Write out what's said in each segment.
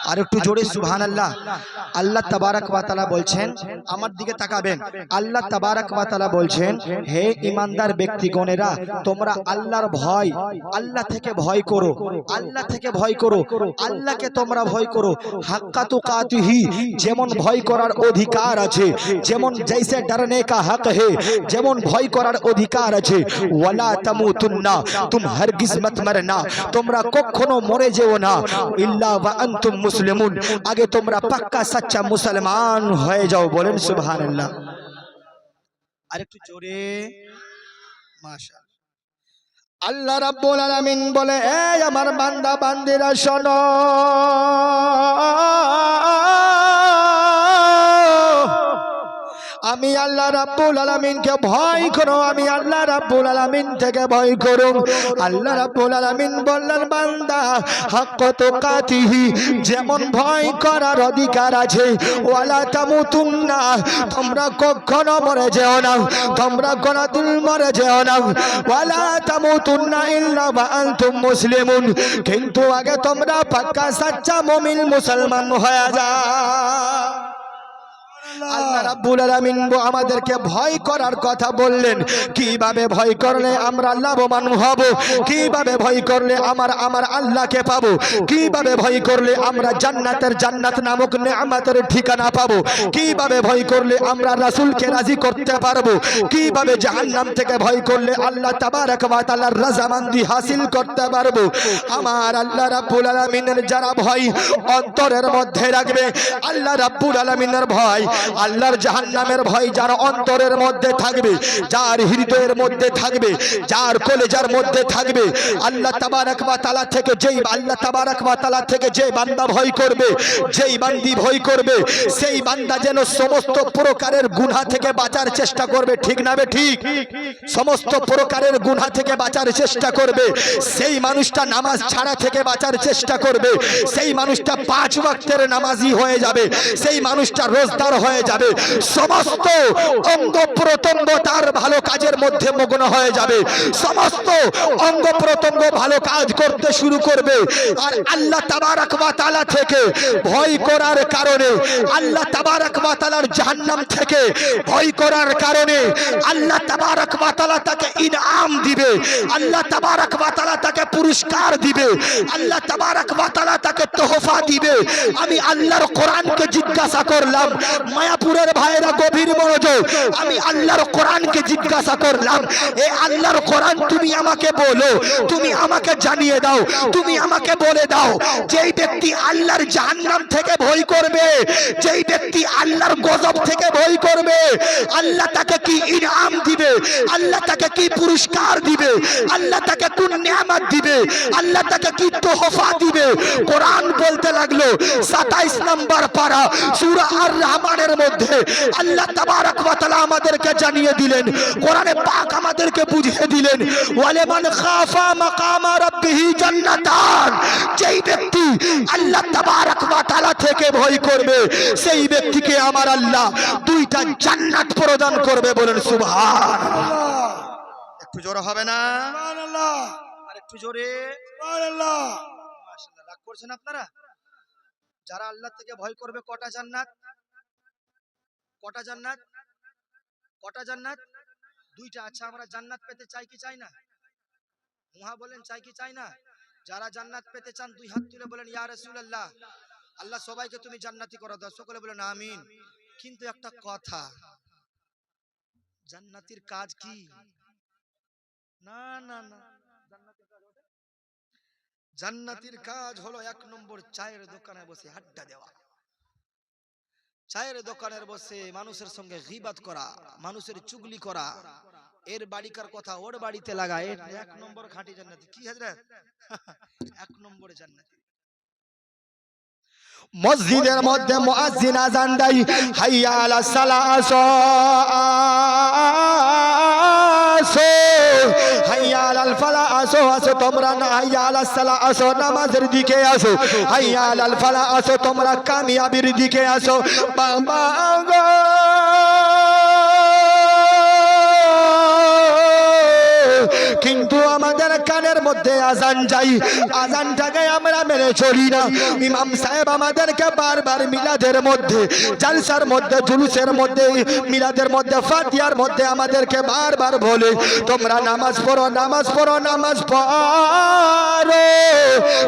আর একটু জোরে সুবহানাল্লাহ। আল্লাহ তাবারক ওয়া তাআলা বলছেন, আমার দিকে তাকাবেন, আল্লাহ তাবারক ওয়া তাআলা বলছেন, হে ঈমানদার ব্যক্তিগণেরা, তোমরা আল্লাহর ভয়, আল্লাহ থেকে ভয় করো, আল্লাহ থেকে ভয় করো, আল্লাহকে তোমরা ভয় করো হাক্কা তুকাতিহি, যেমন ভয় করার অধিকার আছে, যেমন জৈসে ডরনে কা হক হে, যেমন ভয় করার অধিকার আছে। ওয়ালা তামুতুন্না, তুম হরগিজ মত মরনা, তোমরা কখনো মরে যেও না, ইল্লা ওয়া আনতুম মুসলিমুন, আগে তোমরা পাক্কা সচ্চা মুসলমান হয়ে যাও। বলেন সুবহানাল্লাহ। আরেকটু জোরে মাশাআল্লাহ। আল্লাহ রাব্বুল আলামিন বলে, এই আমার বান্দা বান্দিরা শোনো, আমি আল্লাহ রাব্বুল আলামিনকে ভয় করো, আমি আল্লাহ রাব্বুল আলামিন থেকে ভয় করো। আল্লাহ রাব্বুল আলামিন বললেন, বান্দা হাক্কা তুকাতিহি, যেমন ভয় করার অধিকার আছে, ওয়ালা তামুতুন্না, তোমরা কখনো মরে যেও না, তোমরা কোনদিন মরে যেও না, ওয়ালা তামুতুন্না ইল্লা ওয়া আনতুম মুসলিমুন, কিন্তু আগে তোমরা পাক্কা সচ্চা মুমিন মুসলমান হয়ে যাও। আল্লাহ রাব্বুল আলামিন আমাদেরকে ভয় করার কথা বললেন। কিভাবে ভয় করলে আমরা লাভবান হব, কিভাবে ভয় করলে আমার আল্লাহকে পাবো, কিভাবে ভয় করলে আমরা জান্নাত নামক নেয়ামতের ঠিকানা পাবো, কিভাবে ভয় করলে আমরা রাসূলকে রাজি করতে পারবো, কিভাবে জাহান্নাম থেকে ভয় করলে আল্লাহ তাবারক ওয়া তাআলার রাজামন্দি হাসিল করতে পারবো। আমার আল্লাহ রাব্বুল আলামিনের যারা ভয় অন্তরের মধ্যে রাখবে, আল্লাহ রাব্বুল আলামিনের ভয়, আল্লাহর জাহান্নামের ভয় যার অন্তরের মধ্যে থাকবে, যার হৃদয়ের মধ্যে থাকবে, যার কলেজার মধ্যে থাকবে, আল্লাহ তাবারক ওয়া তাআলা থেকে যে বান্দা ভয় করবে, যেই বান্দি ভয় করবে, সেই বান্দা যেন সমস্ত প্রকারের গুনাহ থেকে বাঁচার চেষ্টা করবে। ঠিক না বে ঠিক? সমস্ত প্রকারের গুনাহ থেকে বাঁচার চেষ্টা করবে। সেই মানুষটা নামাজ ছাড়া থেকে বাঁচার চেষ্টা করবে। সেই মানুষটা 5 ওয়াক্তের নামাজি হয়ে যাবে। সেই মানুষটা রোজদার হয়ে যাবে। সমস্ত অঙ্গ প্রত্যঙ্গ তার ভালো কাজের মধ্যে মগ্ন হয়ে যাবে। সমস্ত অঙ্গ প্রত্যঙ্গ ভালো কাজ করতে শুরু করবে। আর আল্লাহ তাবারক ওয়া তাআলা থেকে ভয় করার কারণে, আল্লাহ তাবারক ওয়া তাআলার জাহান্নাম থেকে ভয় করার কারণে আল্লাহ তাবারক ওয়া তাআলা তাকে ইনাম দিবে, আল্লাহ তাবারক ওয়া তাআলা তাকে পুরস্কার দিবে, আল্লাহ তাবারক ওয়া তাআলা তাকে তোহফা দিবে। আমি আল্লাহর কোরআনকে জিজ্ঞাসা করলাম, মায়াপুরের ভাইরা গভীর মনোযোগ, আমি আল্লাহর কোরআনকে জিজ্ঞাসা করলাম, এ আল্লাহর কোরআন তুমি আমাকে বলো, তুমি আমাকে জানিয়ে দাও, তুমি আমাকে বলে দাও, যেই ব্যক্তি আল্লাহর জাহান্নাম থেকে ভয় করবে, যেই ব্যক্তি আল্লাহর গজব থেকে ভয় করবে, আল্লাহ তাকে কি ইনাম দিবে, আল্লাহ তাকে কি পুরস্কার দিবে, আল্লাহ তাকে কোন নিয়ামত দিবে, আল্লাহ তাকে কি তোহফা দিবে। কোরআন বলতে লাগলো, 27 নম্বর পারা সূরা আর রহমানের মধ্যে আল্লাহ তাবারক ওয়া তাআলা আমাদেরকে জানিয়ে দিলেন, কোরআনে পাক আমাদেরকে বুঝিয়ে দিলেন, ওয়ালিমান খাফা মাকাম রাব্বিহি জান্নাতান, যেই ব্যক্তি আল্লাহ তাবারক ওয়া তাআলা থেকে ভয় করবে, সেই ব্যক্তিকে আমার আল্লাহ 2টা জান্নাত প্রদান করবে। বলেন সুবহানাল্লাহ। একটু জোরে হবে না? সুবহানাল্লাহ। আর একটু জোরে সুবহানাল্লাহ। মাশাআল্লাহ। রাগ করছেন আপনারা? যারা আল্লাহ থেকে ভয় করবে কটা জান্নাত? কটা জান্নাত? কটা জান্নাত? 2টা। আচ্ছা, আমরা জান্নাত পেতে চাই কি চাই না? মুহা বলেন, চাই কি চাই না? যারা জান্নাত পেতে চান 2 হাত তুলে বলেন, ইয়া রাসূলুল্লাহ, আল্লাহ সবাইকে তুমি জান্নাতি করে দাও। সকলে বলেন আমিন। কিন্তু একটা কথা, জান্নাতির কাজ কি? না না না, জান্নাতির কাজ হলো 1 নম্বর চায়ের দোকানে বসে আড্ডা দেওয়া, চায়ের দোকানের বসে মানুষের সঙ্গে গীবত করা, মানুষের চুগলি করা, এর বাড়িকার কথা ওর বাড়িতে লাগা, এর 1 নম্বর খাঁটি জান্নাতি। কি হযরত? 1 নম্বর জান্নাতি। মসজিদের মধ্যে মুয়াজ্জিন আযান দেয়, হাইয়া আলাস সালাহ, আসো, হাইয়া আলাল ফালাহ, আসো আসো তোমরা, না হাইয়া আলাস সালাহ, আসো নামাজের দিকে আসো, হাইয়া আলাল ফালাহ, আসো তোমরা কামিয়াবির দিকে আসো। বাবা গো, কিন্তু আমাদের কানে ময়দানের মধ্যে আজান যাই, আজানটাকে আমরা মেনে চলি না। ইমাম সাহেব আমাদেরকে বারবার মিলাদের মধ্যে, জালসার মধ্যে, জুলুসের মধ্যে, মিলাদের মধ্যে, ফাতিহার মধ্যে আমাদেরকে বারবার বলে তোমরা নামাজ পড়ো, নামাজ পড়ো, নামাজ পড়ো।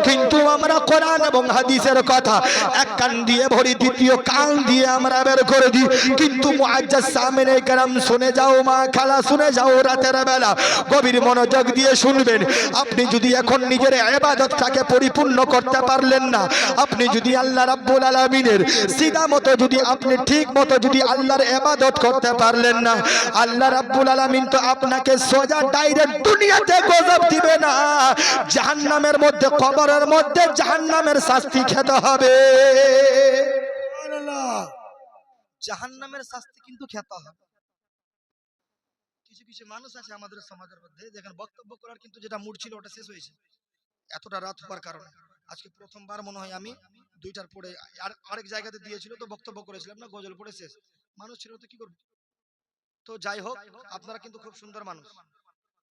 কিন্তু আমরা কোরআন এবং হাদিসের কথা এক কান দিয়ে ভরি, দ্বিতীয় কান দিয়ে আমরা বের করে দিই। কিন্তু মুআজ্জাজ সামিনে কেরাম শুনে যাও, মা খালা শুনে যাও, রাতের বেলা গভীর মনোযোগ দিয়ে শুনবেন। আপনি যদি এখন নিজের ইবাদতটাকে পরিপূর্ণ করতে পারলেন না, আপনি যদি আল্লাহ রাব্বুল আলামিনের সিধা মতো যদি আপনি ঠিক মতো যদি আল্লাহর ইবাদত করতে পারলেন না, আল্লাহ রাব্বুল আলামিন তো আপনাকে সোজা ডাইরেক্ট দুনিয়াতে গজব দিবে না, জাহান্নামের মধ্যে, কবরের মধ্যে জাহান্নামের শাস্তি খেতে হবে। জাহান্নামের শাস্তি কিন্তু খেতে হবে। কিছু কিছু মানুষ আছে আমাদের সমাজের মধ্যে, যেখানে বক্তব্য করার কিন্তু যেটা মুড ছিল ওটা শেষ হয়েছে এতটা রাত হওয়ার কারণে। আজকে প্রথমবার মনে হয় আমি 2টার পরে আরেক জায়গাতে দিয়েছিল তো বক্তব্য করেছিলাম না, গজল পড়ে শেষ। মানুষ ছিল তো কি করবে। তো যাই হোক, আপনারা কিন্তু খুব সুন্দর মানুষ,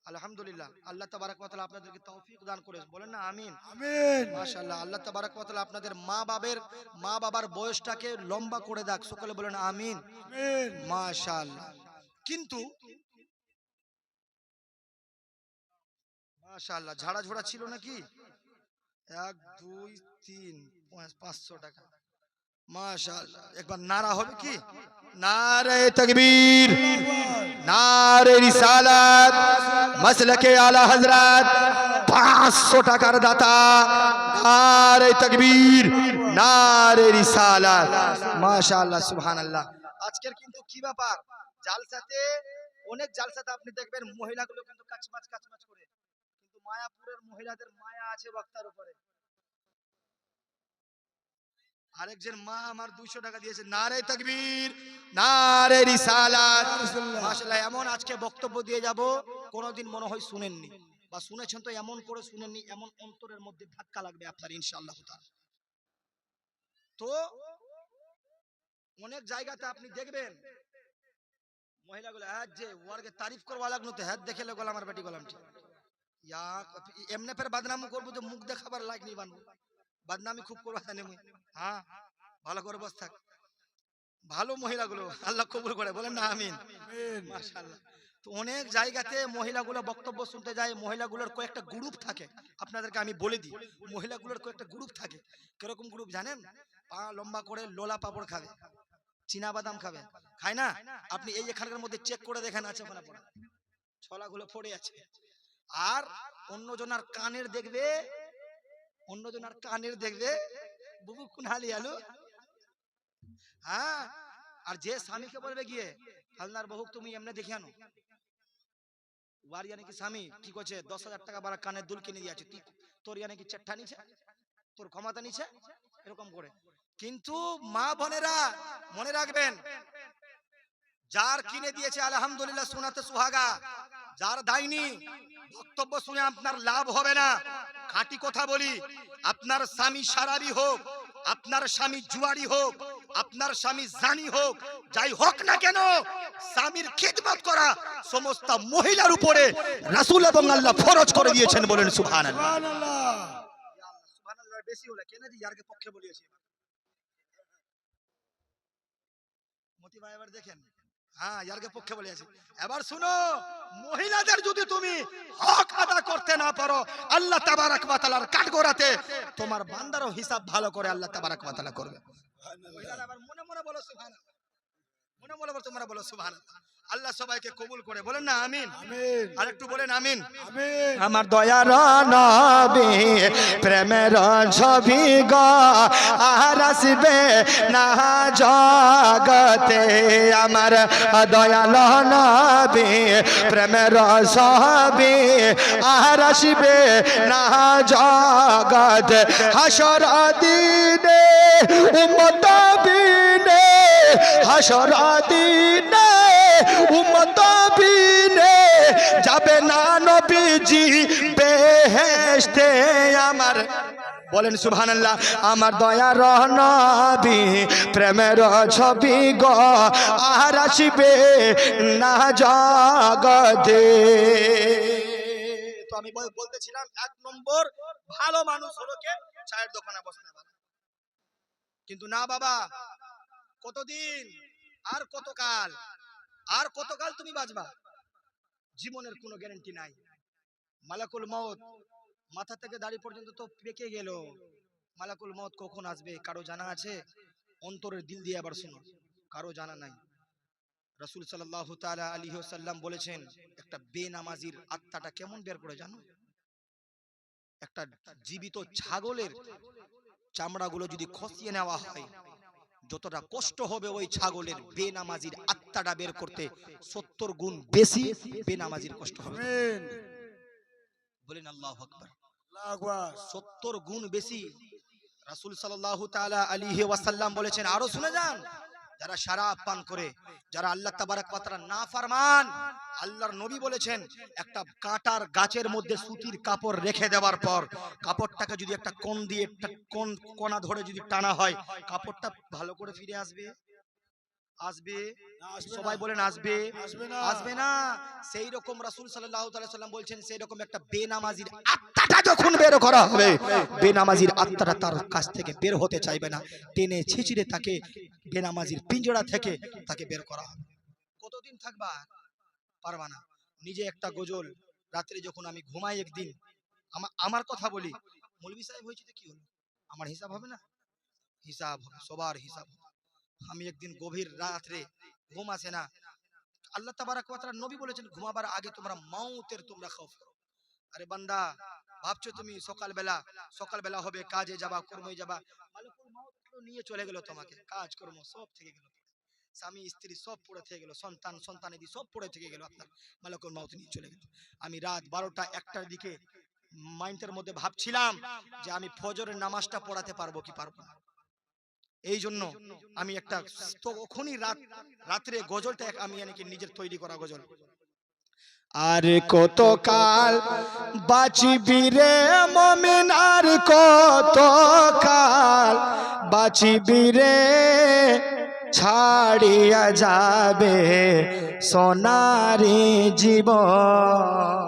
আলহামদুলিল্লাহ। আল্লাহ তাবারাক ওয়া তাআলা আপনাদেরকে তৌফিক দান করে, বলেন না আমিন। আমিন। মাশাআল্লাহ। আল্লাহ তাবারাক ওয়া তাআলা আপনাদের মা বাবার বয়সটাকে লম্বা করে দাক, সকলে বলেন আমিন। আমিন। মাশাআল্লাহ। কিন্তু মাশাআল্লাহ ঝাড়া ঝোড়া ছিল নাকি? 1 2 3 500 টাকা। মাশাআল্লাহ। একবার নারা হবে কি? নারে তাকবীর, নারে রিসালাত, মাসলাকে আলা হযরত, 500 টাকার দাতা। নারে তাকবীর, নারে রিসালাত। মাশাআল্লাহ, সুবহানাল্লাহ। আজকের কিন্তু কি ব্যাপার, জালসাতে, অনেক জালসাতে আপনি দেখবেন মহিলাগুলো কিন্তু কাচমাচ করে, কিন্তু মায়াপুরের মহিলাদের মায়া আছে বক্তার উপরে। আরেকজন মা আমার 200 টাকা দিয়েছে। নারে তাকবীর, নারে রিসালাত। মাশাআল্লাহ। এমন আজকে বক্তব্য দিয়ে যাব, কোনোদিন মনে হয় শুনেননি, বা শুনেছেন তো এমন করে শুনেননি, এমন অন্তরের মধ্যে ধাক্কা লাগবে আপনার ইনশাআল্লাহ তাআলা। তো অনেক জায়গাতে আপনি দেখবেন মহিলাগুলো যে ওয়ারকে তারিফ করবা লাগনো তো হাত দেখে গেল আমার বেটি গলাম ঠিক ইয়া এমনি ফের বদনাম করবো তো মুখ দেখাবার লাইক নেই বানবো, বদনামি খুব করবা জানি মুই। হ্যাঁ, ভালো করে বস থাক। ভালো মহিলাগুলো আল্লাহ কবুল করে, বলেন না আমিন। মাশাআল্লাহ। তো অনেক জায়গাতে মহিলাগুলো বক্তব্য শুনতে যায়, মহিলাগুলোর কয়েকটা গ্রুপ থাকে, আপনাদেরকে আমি বলে দিই। মহিলাগুলোর কয়েকটা গ্রুপ থাকে। কিরকম গ্রুপ জানেন? পা লম্বা করে লোলা পাপড় খাবে, চীনা বাদাম খাবে, খায় না? আপনি এই এখানকার মধ্যে চেক করে দেখেন আছে ওখানে পড়ে, ছলাগুলো পড়ে আছে। আর অন্যজনার কানের দেখবে, অন্যজনার কানের দেখবে বুবু কুনহালি আলু। হ্যাঁ, আর যে স্বামীকে বলবে গিয়ে হালনার বহু তুমি এমনি দেখে আনো, ওয়ার ইয়ানি কি স্বামী কি করছে 10,000 টাকা বাড়া কানের দুল কিনে দিয়েছে, তুই তোর ইয়ানি কি চেট্টা নিছে, তোর ক্ষমতা নিছে, এরকম করে। কিন্তু মা বোনেরা মনে রাখবেন, যার কিনে দিয়েছে আলহামদুলিল্লাহ শোনাতে সুহাগা, যার দায়নি বক্তব্য শুনে আপনার লাভ হবে না। খাঁটি কথা বলি, আপনার স্বামী সারাবি হোক, আপনার স্বামী জুয়ারি হোক, আপনার স্বামী জানি হোক, যাই হোক না কেন, স্বামীর খিদমত করা সমস্ত মহিলার উপরে রাসূল এবং আল্লাহ ফরজ করে দিয়েছেন, বলেন সুবহানাল্লাহ। সুবহানাল্লাহ বেশি হলে কেন দি ইয়ারকে পক্ষে বলিয়েছি মতি ভাই, এবার দেখেন। হ্যাঁ, ইয়ারকে পক্ষে বলিয়েছি। এবার শুনো, মহিলাদের যদি তুমি হক আদা করতে না পারো, আল্লাহ তাবারাক ওয়া তাআলার কাঠগড়াতে তোমার বান্দারও হিসাব ভালো করে আল্লাহ তাবারাক ওয়া তাআলা করবে। মহিলারা আবার মনে মনে বলো সুবহানাল্লাহ, মনে মনে তোমরা বলো সুবহানাল্লাহ। আল্লাহ সবাইকে কবুল করে, বলেন না আমিন। আমিন। আর একটু বলেন আমিন। আমিন। আমার দয়ার নবী প্রেমের ছবি গো আর আসবে না জগতে, আমার দয়াল নবী প্রেমের ছবি আর আসবে না জগতে, হাসর দিনে উম্মত বিনে, হাসর দিনে উম্মত বিনে যাবে না নবীজি বেহেশতে আমার, বলেন সুবহানাল্লাহ। আমার দয়ার নবী প্রেমের ছবি গো আর আসবে না জগতে। তো আমি বলতেছিলাম 1 নম্বর ভালো মানুষ হলো কে চায়ের দোকানে বসতে পারে, কিন্তু না বাবা, কতদিন আর কতকাল তুমি বাঁচবা? জীবনের কোনো গ্যারান্টি নাই। মালাকুল মউত মাথা থেকে দাড়ি পর্যন্ত তো পেকে গেল, মালাকুল মউত কখন আসবে কারো জানা আছে? অন্তরের দিল দিয়ে আবার শোনো, কারো জানা নাই। রাসূল সাল্লাল্লাহু তাআলা আলাইহি ওয়াসাল্লাম বলেছেন, একটা বেনামাজির আত্মাটা কেমন বের করে জানো? একটা জীবিত ছাগলের চামড়াগুলো যদি খসিয়ে নেওয়া হয়, যতটা কষ্ট হবে ওই ছাগলের বেনামাজির আত্মাটা বের করতে 70 গুণ বেশি বেনামাজির কষ্ট হবে। বলেন আল্লাহু আকবার। 70 গুণ বেশি। রাসূল সাল্লাল্লাহু তাআলা আলাইহি ওয়াসাল্লাম বলেছেন, আরো শুনে যান, যারা শরাব পান করে, যারা আল্লাহ তাবারক ওয়া তাআলার নাফরমান, আল্লাহর নবী বলেছেন একটা কাঁটার গাছের মধ্যে সুতির কাপড় রেখে দেওয়ার পর কাপড়টাকে যদি একটা কোণ দিয়ে কোণা ধরে যদি টানা হয়, কাপড়টা ভালো করে ফিরে আসবে? আসবে? সবাই বলেন আসবে? আসবে না। সেই রকম রাসূল সাল্লাল্লাহু আলাইহি ওয়াসাল্লাম বলছেন, সেই রকম একটা বেনামাজির আত্মাটা যখন বের করা হবে, বেনামাজির আত্মাটা তার কাছ থেকে বের হতে চাইবে না, টেনে ছিঁচড়ে তাকে বেনামাজির পিঞ্জরা থেকে তাকে বের করা হবে। কতদিন থাকবা? পারবা না। নিজে একটা গজল রাত্রে যখন আমি ঘুমাই, একদিন আমার কথা বলি, মৌলভী সাহেব হয়েছে তো কি হলো, আমার হিসাব হবে না? হিসাব হবে, সবার হিসাব হবে। আমি একদিন গভীর রাত্রে ঘুম আসে না, আল্লাহ তাবারক ওয়া তাআলা নবী বলেছেন ঘুমাবার আগে তোমরা মাউতের তোমরা খৌফ করো। আরে বান্দা, ভাবছো তুমি সকালবেলা হবে, কাজে যাবা, কর্মে যাবা, মালাকুল মাউত নিয়ে চলে গেল, তোমাকে কাজ কর্ম সব থেকে গেল, স্বামী স্ত্রী সব পড়ে থেকে গেল, সন্তানাদি সব পড়ে থেকে গেল, আপনার মালাকুল মাউত নিয়ে চলে গেল। আমি রাত 12টা 1টার দিকে মাইন্ডের মধ্যে ভাবছিলাম যে আমি ফজরের নামাজটা পড়াতে পারবো কি পারবো না। এই জন্য আমি একটা তখনই রাত্রে গজলটা আমি নিজের তৈরি করা গজল। আর কত কাল বাঁচিবি রে মুমিন, আর কত কাল বাঁচিবি রে, ছাড়িয়া যাবে সোনারি জীবন।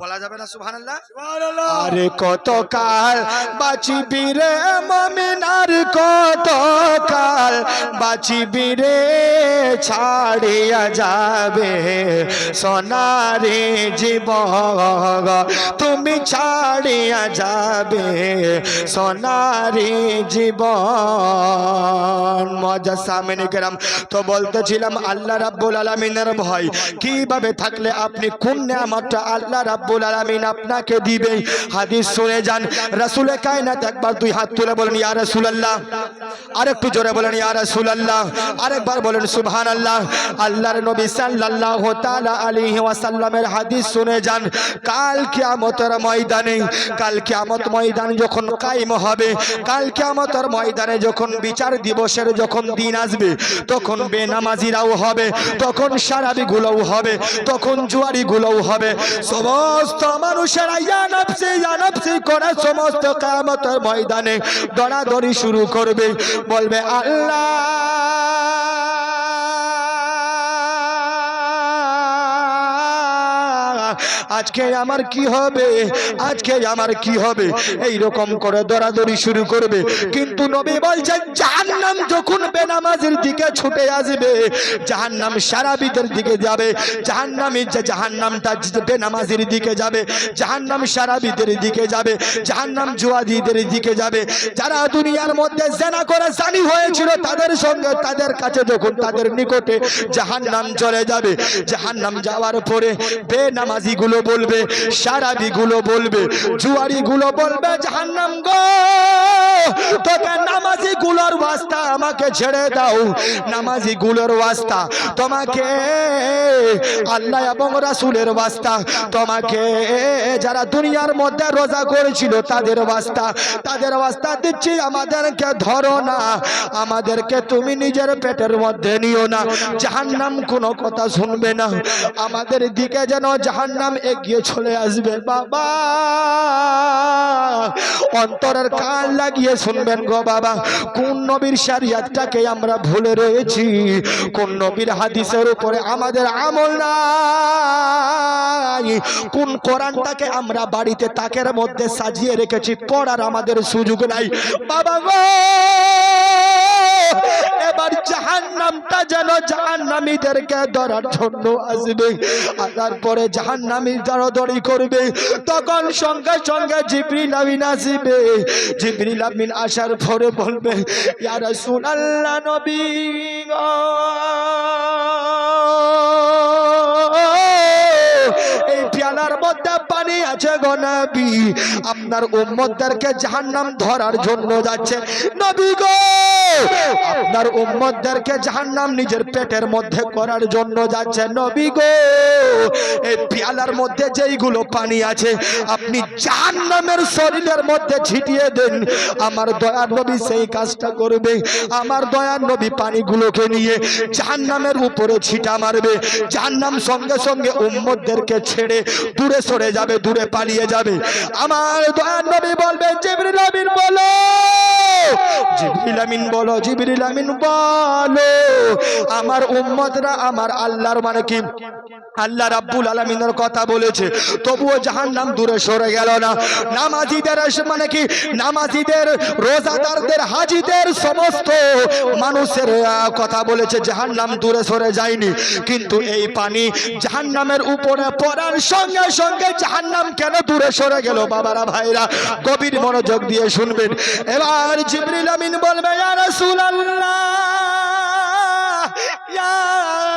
বলা যাবে না সুবহানাল্লাহ? আরে কত কাল বাঁচিবি রে মুমিন, আর কত কাল বাঁচিবি রে, ছাড়িয়া যাবে সোনারি জীবন, তুমি ছাড়িয়া যাবে সোনারি জীবন। মজা সামনে কেরাম তো বলতেছিলাম, আল্লাহ রাব্বুল আলামিনের ভয় কিভাবে থাকলে আপনি কোন নেয়ামতটা আল্লাহ রাব্বুল আলামিন আপনাকে দিবে। হাদিস শুনে যান, রাসূলে কায়নাত একবার 2 হাত তুলে বলেন ইয়া রাসূলুল্লাহ, আরেকটু জোরে বলেন ইয়া রাসূলুল্লাহ, আরেকবার বলেন সুবহানাল্লাহ। আল্লাহর নবী সাল্লাল্লাহু তাআলা আলাইহি ওয়াসাল্লামের হাদিস শুনে যান, কাল কিয়ামতের ময়দানে, কাল কিয়ামত ময়দান যখন কায়েম হবে, কাল কিয়ামতের ময়দানে যখন বিচার দিবসের যখন দিন আসবে, তখন বেনামাজিরাও হবে, তখন শারাবিগুলোও হবে, তখন জুয়ারিগুলোও হবে, সমস্ত মানুষেরা ইয়া নাফসি করে সমস্ত কিয়ামতের ময়দানে দৌড়াদৌড়ি শুরু করবে, বলবে আল্লাহ আজকে আমার কি হবে, আজকে আমার কি হবে, এই রকম করে দৌড়াদৌড়ি শুরু করবে। কিন্তু নবী বলছেন, জাহান্নাম যখন বেনামাজির দিকে ছুটে আসবে, জাহান্নাম শারাবিদের দিকে যাবে, জাহান্নামটা বেনামাজির দিকে যাবে, জাহান্নাম শারাবিদের দিকে যাবে, জাহান্নাম জুয়াদিদের দিকে যাবে। যারা দুনিয়ার মধ্যে জেনা করে জানি হয়েছিল, তাদের সঙ্গে তাদের কাছে যখন তাদের নিকটে জাহান্নাম চলে যাবে, জাহান্নাম যাওয়ার পরে বেনামাজি গুলো বলবে, শারাবি গুলো বলবে, জুয়ারি গুলো বলবে, জাহান্নাম গো তোকে নামাজি গুলোর ওয়াস্তা আমাকে ছেড়ে দাও, নামাজি গুলোর ওয়াস্তা তোমাকে, আল্লাহ এবং রাসূলের ওয়াস্তা তোমাকে, যারা দুনিয়ার মধ্যে রোজা করেছিল তাদের ওয়াস্তা দিচ্ছি, আমাদেরকে ধরো না, আমাদেরকে তুমি নিজের পেটের মধ্যে নিও না, জাহান্নাম কোনো কথা শুনবে না, আমাদের দিকে যেন জাহান্নাম এগিয়ে চলে আসবে। বাবা অন্তরের কান লাগিয়ে শুনবেন গো বাবা, কোন নবীর শরিয়তটাকে আমরা ভুলে রয়েছি, কোন নবীর হাদিসের উপরে আমাদের আমল নাই, কোন কোরআনটাকে আমরা বাড়িতে তাকের মধ্যে সাজিয়ে রেখেছি, পড়ার আমাদের সুযোগ নাই। বাবা গো, এবার জাহান্নামটা যেন জাহান্নামীদেরকে ধরার জন্য আসবে, আর তারপরে জাহান্নামী দরাদরি করবে, তখন সঙ্গে সঙ্গে জিবরিল আমিন আসবে। জিবরিল আমিন আসার পরে বলবে, ইয়া রাসূলুল্লাহ, নবী গো, এই পেয়ালার মধ্যে পানি আছে গো নবী, আপনার উম্মতদেরকে জাহান্নাম ধরার জন্য যাচ্ছে। নবী গো, আপনার উম্মতদেরকে জাহান্নাম নিজের পেটের মধ্যে করার জন্য যাচ্ছে। নবী গো, এই পেয়ালার মধ্যে যেইগুলো পানি আছে আপনি জাহান্নামের শরীরের মধ্যে ছিটিয়ে দেন। আমার দয়ার নবী সেই কাজটা করবে। আমার দয়ার নবী পানিগুলোকে নিয়ে জাহান্নামের উপরে ছিটা মারবে, জাহান্নাম সঙ্গে সঙ্গে উম্মতদেরকে ছেড়ে দূরে সরে যাবে, দূরে পালিয়ে যাবে। আমার দয়ার নবী বলবে, জিবরিল আমিন বলো, জিবরিল আমিন বলো, জিবরিল আমিন বলো, আমার উম্মতরা আমার আল্লাহর মানে কি আল্লাহ রাব্বুল আলামিনের কথা বলেছে, তবুও জাহান্নাম দূরে সরে গেল না। নামাজীদের মানে কি, নামাজীদের, রোজাদারদের, হাজীদের, সমস্ত মানুষের কথা বলেছে, জাহান্নাম দূরে সরে যায়নি। কিন্তু এই পানি জাহান্নামের উপরে পড়ার সঙ্গে সঙ্গে জাহান্নাম কেন দূরে সরে গেল? বাবারা, ভাইরা, গভীর মনোযোগ দিয়ে শুনবেন। এবার জিবরিল আমিন বলবে, ইয়া রাসূলুল্লাহ, ইয়া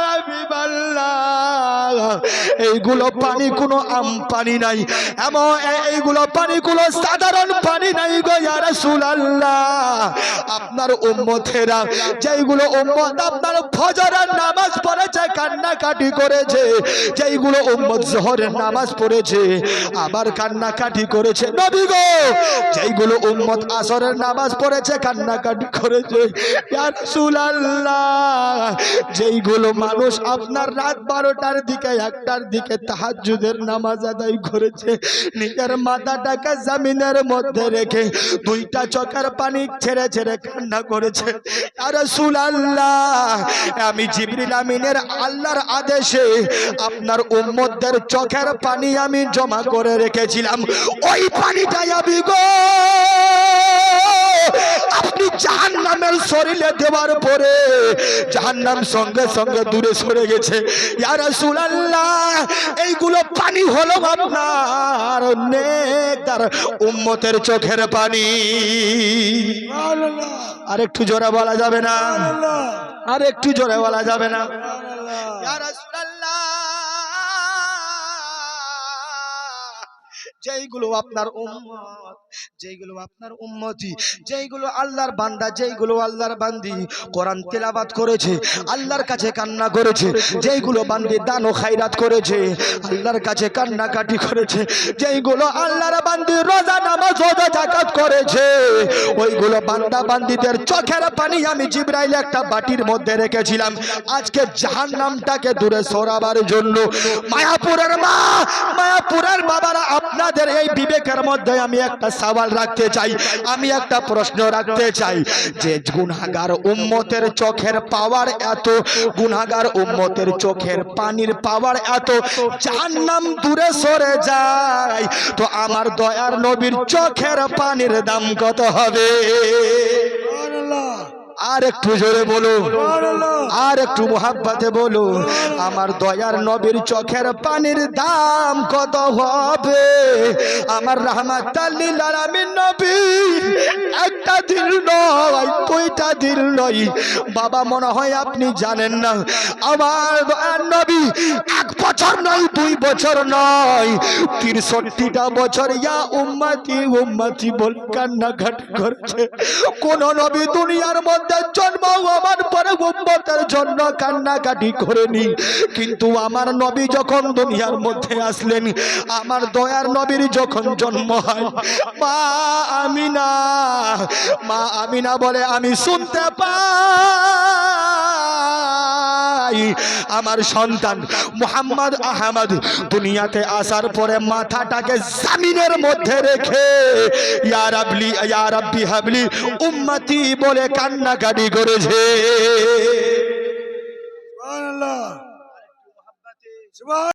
হাবিবাল্লাহ, এইগুলো পানি কোনো আম পানি নাই, এমন এইগুলো পানি কোনো সাধারণ পানি নাই গো ইয়া রাসূলুল্লাহ। আপনার উম্মতেরা, যেইগুলো উম্মত আপনার ফজরের নামাজ পড়েছে, কান্নাকাটি করেছে, যেইগুলো উম্মত যোহরের নামাজ পড়েছে আবার কান্নাকাটি করেছে। নবী গো, যেইগুলো উম্মত আসরের নামাজ পড়েছে, কান্নাকাটি করেছে ইয়া রাসূলুল্লাহ, যেইগুলো মানুষ আপনার রাত 12টার দিকে 1টার দিকে তাহাজ্জুদের নামাজ আদায় করেছে, নিজের মাথাটাকে জমিনের মধ্যে রেখে 2টা চোখের পানি ছেড়ে ছেড়ে কান্না করেছে। ইয়া রাসূলুল্লাহ, আমি জিবরিল আমিনের আল্লাহর আদেশে আপনার উম্মতদের চোখের পানি আমি জমা করে রেখেছিলাম, ওই পানিটাই আমি গো আপনি জাহান্নামের শরীরে দেওয়ার পরে জাহান্নাম সঙ্গে সঙ্গে দূরে সরে গেছে। ইয়া রাসূলুল্লাহ, এইগুলো পানি হলো আপনার নেককার উম্মতের চোখের পানি। আর একটু জোরে বলা যাবে না? আর একটু জোরে বলা যাবে না? ইয়া রাসূলুল্লাহ, যেইগুলো আপনার উম্মত, যেইগুলো আপনার উম্মতি, যেইগুলো আল্লাহর বান্দা, যেইগুলো আল্লাহর বান্দি কোরআন তেলাওয়াত করেছে, আল্লাহর কাছে কান্না করেছে, যেইগুলো বান্দি দান ও খায়রাত করেছে, আল্লাহর কাছে কান্নাকাটি করেছে, যেইগুলো আল্লাহর বান্দি রোজা নামাজ ও যাকাত করেছে, ওইগুলো বান্দা বান্দিদের চোখের পানি আমি জিবরাইল একটা বাটির মধ্যে রেখেছিলাম। আজকে জাহান্নামটাকে দূরে সরাবার জন্য মায়াপুরের মা, মায়াপুরের বাবারা, আপনাদের এই বিবেকের মধ্যে আমি একটা সওয়াল রাখতে চাই, আমি একটা প্রশ্ন রাখতে চাই, যে গুনাহগার উম্মতের চোখের পাওয়ার এত, গুনাহগার উম্মতের চোখের পানির পাওয়ার এত, জাহান্নাম দূরে সরে যায়, তো আমার দয়ার নবীর চোখের পানির দাম কত হবে? আর একটু জোরে বলুন, আর একটু মোহাব্বতে বলুন, আমার দয়ার নবীর চোখের পানির দাম কত হবে? আমার রাহমাতাল লিল আলামিন নবী একটা দিল নয়, 2টা দিল নয়। বাবা, মনে হয় আপনি জানেন না, আমার দয়ার নবী 1 বছর নয়, 2 বছর নয়, 63টা বছর ইয়া উম্মতি উম্মতি বল কান্নাকাটি করেছে। কোন নবী দুনিয়ার মধ্যে জন্ম হওয়ার পরে উম্মতের জন্য কান্নাকাটি করেনি, কিন্তু আমার নবী যখন দুনিয়ার মধ্যে আসলেন, আমার দয়ার নবীর যখন জন্ম হয়, মা আমিনা, মা আমিনা বলে, আমি শুনতে পাই ভাই আমার সন্তান মুহাম্মদ আহমদ দুনিয়াতে আসার পরে মাথাটাকে জমিনের মধ্যে রেখে ইয়া রাব্বি হাবলি উম্মতি বলে কান্নাকাটি করেছে। সুবহানাল্লাহ।